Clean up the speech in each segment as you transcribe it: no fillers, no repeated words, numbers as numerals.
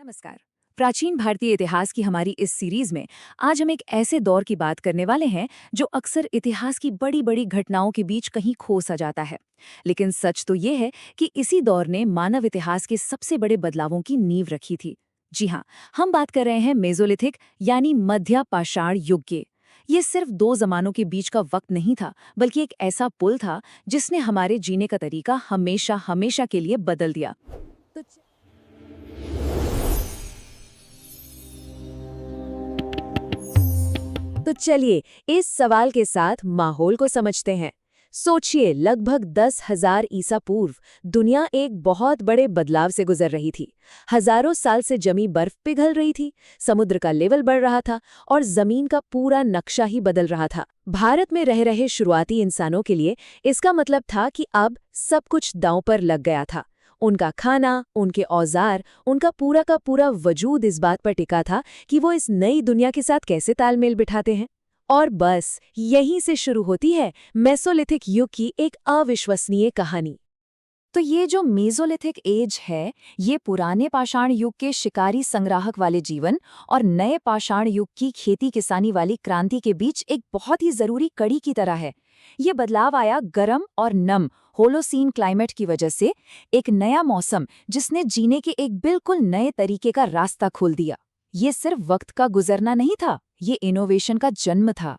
नमस्कार। प्राचीन भारतीय इतिहास की हमारी इस सीरीज में आज हम एक ऐसे दौर की बात करने वाले हैं जो अक्सर इतिहास की बड़ी बड़ी घटनाओं के बीच कहीं खो सा जाता है। लेकिन सच तो ये है कि इसी दौर ने मानव इतिहास के सबसे बड़े बदलावों की नींव रखी थी। जी हाँ, हम बात कर रहे हैं मेसोलिथिक यानी मध्य पाषाण युग के। ये सिर्फ दो जमानों के बीच का वक्त नहीं था, बल्कि एक ऐसा पुल था जिसने हमारे जीने का तरीका हमेशा हमेशा के लिए बदल दिया। तो तो चलिए इस सवाल के साथ माहौल को समझते हैं। सोचिए, लगभग 10,000 ईसा पूर्व दुनिया एक बहुत बड़े बदलाव से गुजर रही थी। हजारों साल से जमी बर्फ पिघल रही थी, समुद्र का लेवल बढ़ रहा था और जमीन का पूरा नक्शा ही बदल रहा था। भारत में रह रहे शुरुआती इंसानों के लिए इसका मतलब था कि अब सब कुछ दांव पर लग गया था। उनका खाना, उनके औजार, उनका पूरा का पूरा वजूद इस बात पर टिका था कि वो इस नई दुनिया के साथ कैसे तालमेल बिठाते हैं। और बस यहीं से शुरू होती है मेसोलिथिक युग की एक अविश्वसनीय कहानी। तो ये जो मेसोलिथिक एज है, ये पुराने पाषाण युग के शिकारी संग्राहक वाले जीवन और नए पाषाण युग की खेती किसानी वाली क्रांति के बीच एक बहुत ही जरूरी कड़ी की तरह है। ये बदलाव आया गर्म और नम होलोसीन क्लाइमेट की वजह से, एक नया मौसम जिसने जीने के एक बिल्कुल नए तरीके का रास्ता खोल दिया। ये सिर्फ वक्त का गुजरना नहीं था, ये इनोवेशन का जन्म था।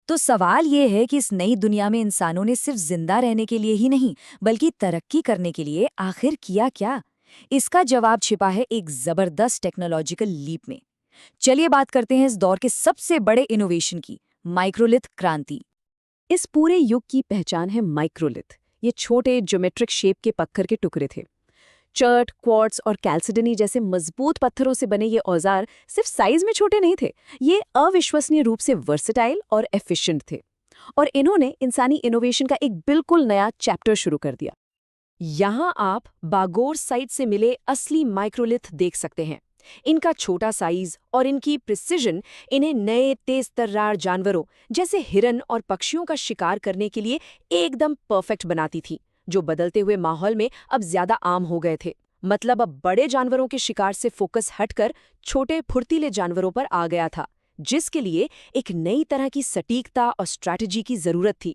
तो सवाल ये है कि इस नई दुनिया में इंसानों ने सिर्फ जिंदा रहने के लिए ही नहीं, बल्कि तरक्की करने के लिए आखिर किया क्या? इसका जवाब छिपा है एक जबरदस्त टेक्नोलॉजिकल लीप में। चलिए बात करते हैं इस दौर के सबसे बड़े इनोवेशन की, माइक्रोलिथ क्रांति। इस पूरे युग की पहचान है माइक्रोलिथ। ये छोटे ज्योमेट्रिक शेप के पत्थर के टुकड़े थे। चर्ट, क्वार्ट्स और कैल्सिडनी जैसे मजबूत पत्थरों से बने ये औजार सिर्फ साइज में छोटे नहीं थे, ये अविश्वसनीय रूप से वर्सेटाइल और एफिशिएंट थे। और इन्होंने इंसानी इनोवेशन का एक बिल्कुल नया चैप्टर शुरू कर दिया। यहाँ आप बागोर साइट से मिले असली माइक्रोलिथ देख सकते हैं। इनका छोटा साइज और इनकी प्रिसिजन इन्हें नए तेज तर्रार जानवरों जैसे हिरन और पक्षियों का शिकार करने के लिए एकदम परफेक्ट बनाती थी, जो बदलते हुए माहौल में अब ज्यादा आम हो गए थे। मतलब अब बड़े जानवरों के शिकार से फोकस हटकर छोटे फुर्तीले जानवरों पर आ गया था, जिसके लिए एक नई तरह की सटीकता और स्ट्रैटेजी की जरूरत थी।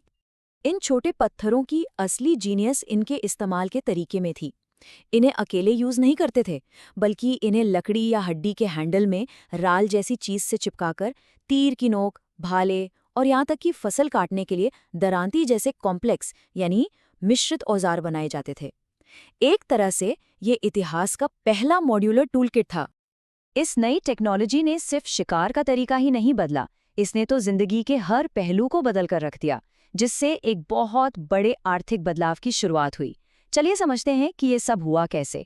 इन छोटे पत्थरों की असली जीनियस इनके इस्तेमाल के तरीके में थी। इन्हें अकेले यूज नहीं करते थे, बल्कि इन्हें लकड़ी या हड्डी के हैंडल में राल जैसी चीज से चिपकाकर तीर की नोक, भाले और यहाँ तक कि फसल काटने के लिए दरांती जैसे कॉम्प्लेक्स यानी मिश्रित औजार बनाए जाते थे। एक तरह से ये इतिहास का पहला मॉड्यूलर टूलकिट था। इस नई टेक्नोलॉजी ने सिर्फ शिकार का तरीका ही नहीं बदला, इसने तो जिंदगी के हर पहलू को बदल कर रख दिया, जिससे एक बहुत बड़े आर्थिक बदलाव की शुरुआत हुई। चलिए समझते हैं कि ये सब हुआ कैसे।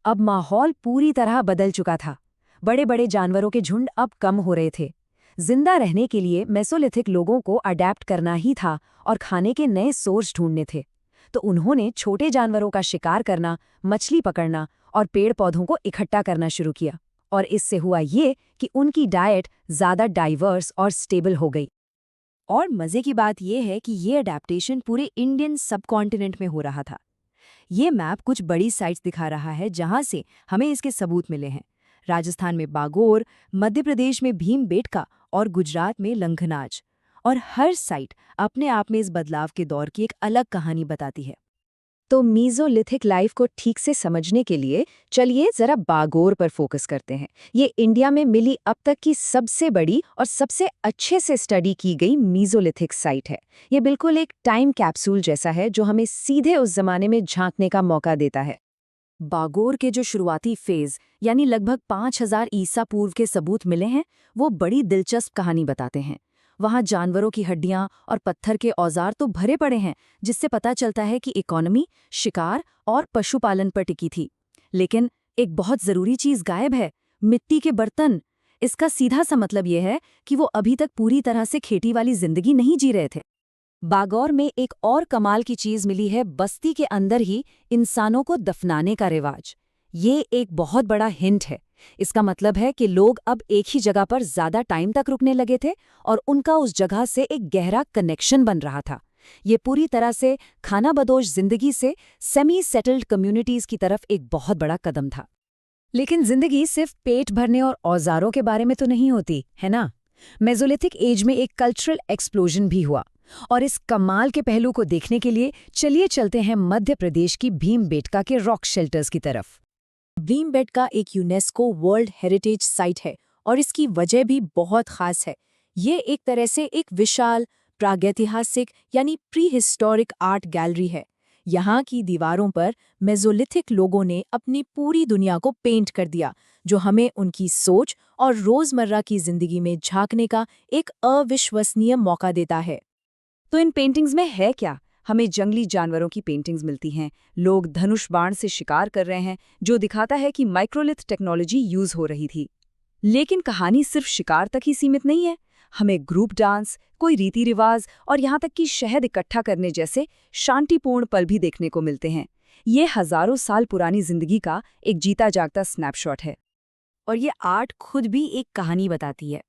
अब माहौल पूरी तरह बदल चुका था। बड़े बड़े जानवरों के झुंड अब कम हो रहे थे। जिंदा रहने के लिए मेसोलिथिक लोगों को अडैप्ट करना ही था और खाने के नए सोर्स ढूंढने थे। तो उन्होंने छोटे जानवरों का शिकार करना, मछली पकड़ना और पेड़ पौधों को इकट्ठा करना शुरू किया। और इससे हुआ ये कि उनकी डाइट ज़्यादा डाइवर्स और स्टेबल हो गई। और मज़े की बात यह है कि ये अडैप्टेशन पूरे इंडियन सबकॉन्टिनेंट में हो रहा था। ये मैप कुछ बड़ी साइट्स दिखा रहा है जहां से हमें इसके सबूत मिले हैं। राजस्थान में बागोर, मध्य प्रदेश में भीमबेटका और गुजरात में लंघनाज। और हर साइट अपने आप में इस बदलाव के दौर की एक अलग कहानी बताती है। तो मीज़ोलिथिक लाइफ को ठीक से समझने के लिए चलिए जरा बागोर पर फोकस करते हैं। ये इंडिया में मिली अब तक की सबसे बड़ी और सबसे अच्छे से स्टडी की गई मीज़ोलिथिक साइट है। ये बिल्कुल एक टाइम कैप्सूल जैसा है जो हमें सीधे उस जमाने में झांकने का मौका देता है। बागोर के जो शुरुआती फेज यानी लगभग 5000 ईसा पूर्व के सबूत मिले हैं, वो बड़ी दिलचस्प कहानी बताते हैं। वहाँ जानवरों की हड्डियां और पत्थर के औजार तो भरे पड़े हैं, जिससे पता चलता है कि इकोनॉमी शिकार और पशुपालन पर टिकी थी। लेकिन एक बहुत जरूरी चीज गायब है, मिट्टी के बर्तन। इसका सीधा सा मतलब यह है कि वो अभी तक पूरी तरह से खेती वाली जिंदगी नहीं जी रहे थे। बागौर में एक और कमाल की चीज मिली है, बस्ती के अंदर ही इंसानों को दफनाने का रिवाज। ये एक बहुत बड़ा हिंट है। इसका मतलब है कि लोग अब एक ही जगह पर ज्यादा टाइम तक रुकने लगे थे और उनका उस जगह से एक गहरा कनेक्शन बन रहा था। ये पूरी तरह से खानाबदोश जिंदगी से सेमी सेटल्ड कम्युनिटीज की तरफ एक बहुत बड़ा कदम था। लेकिन जिंदगी सिर्फ पेट भरने और औजारों के बारे में तो नहीं होती, है ना? मेसोलिथिक एज में एक कल्चरल एक्सप्लोजन भी हुआ, और इस कमाल के पहलू को देखने के लिए चलिए चलते हैं मध्य प्रदेश की भीमबेटका के रॉक शेल्टर्स की तरफ। भीमबेटका एक यूनेस्को वर्ल्ड हेरिटेज साइट है और इसकी वजह भी बहुत खास है। ये एक तरह से एक विशाल प्रागैतिहासिक यानी प्री हिस्टोरिक आर्ट गैलरी है। यहाँ की दीवारों पर मेसोलिथिक लोगों ने अपनी पूरी दुनिया को पेंट कर दिया, जो हमें उनकी सोच और रोजमर्रा की जिंदगी में झांकने का एक अविश्वसनीय मौका देता है। तो इन पेंटिंग्स में है क्या? हमें जंगली जानवरों की पेंटिंग्स मिलती हैं, लोग धनुष बाण से शिकार कर रहे हैं, जो दिखाता है कि माइक्रोलिथ टेक्नोलॉजी यूज हो रही थी। लेकिन कहानी सिर्फ शिकार तक ही सीमित नहीं है। हमें ग्रुप डांस, कोई रीति रिवाज और यहाँ तक कि शहद इकट्ठा करने जैसे शांतिपूर्ण पल भी देखने को मिलते हैं। ये हजारों साल पुरानी जिंदगी का एक जीता जागता स्नैपशॉट है। और ये आर्ट खुद भी एक कहानी बताती है।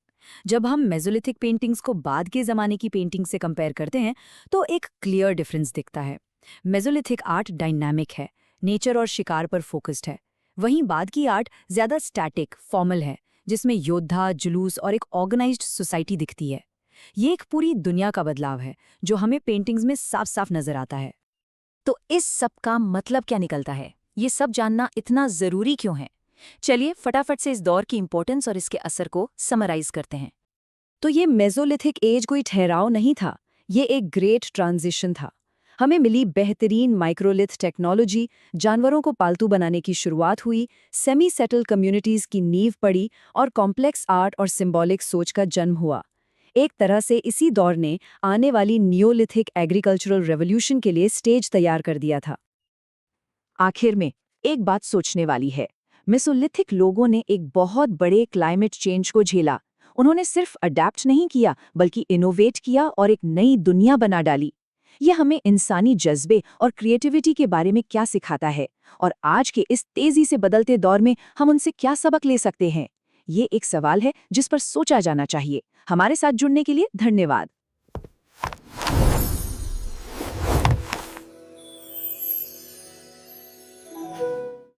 जब हम मेसोलिथिक पेंटिंग्स को बाद के ज़माने की पेंटिंग से कंपेयर करते हैं तो एक क्लियर डिफरेंस दिखता है। मेसोलिथिक आर्ट डायनामिक है, नेचर और शिकार पर फोकस्ड है। वहीं बाद की आर्ट ज़्यादा स्टैटिक, फॉर्मल है, जिसमें योद्धा, जुलूस और एक ऑर्गेनाइज्ड सोसाइटी दिखती है। ये एक पूरी दुनिया का बदलाव है जो हमें पेंटिंग्स में साफ साफ नजर आता है। तो इस सब का मतलब क्या निकलता है? ये सब जानना इतना ज़रूरी क्यों है? चलिए फटाफट से इस दौर की इंपॉर्टेंस और इसके असर को समराइज करते हैं। तो ये मेसोलिथिक एज कोई ठहराव नहीं था, ये एक ग्रेट ट्रांजिशन था। हमें मिली बेहतरीन माइक्रोलिथ टेक्नोलॉजी, जानवरों को पालतू बनाने की शुरुआत हुई, सेमी सेटल कम्युनिटीज की नींव पड़ी और कॉम्प्लेक्स आर्ट और सिंबॉलिक सोच का जन्म हुआ। एक तरह से इसी दौर ने आने वाली नियोलिथिक एग्रीकल्चरल रेवोल्यूशन के लिए स्टेज तैयार कर दिया था। आखिर में एक बात सोचने वाली है, मेसोलिथिक लोगों ने एक बहुत बड़े क्लाइमेट चेंज को झेला। उन्होंने सिर्फ अडैप्ट नहीं किया बल्कि इनोवेट किया और एक नई दुनिया बना डाली। यह हमें इंसानी जज्बे और क्रिएटिविटी के बारे में क्या सिखाता है और आज के इस तेजी से बदलते दौर में हम उनसे क्या सबक ले सकते हैं? ये एक सवाल है जिस पर सोचा जाना चाहिए। हमारे साथ जुड़ने के लिए धन्यवाद।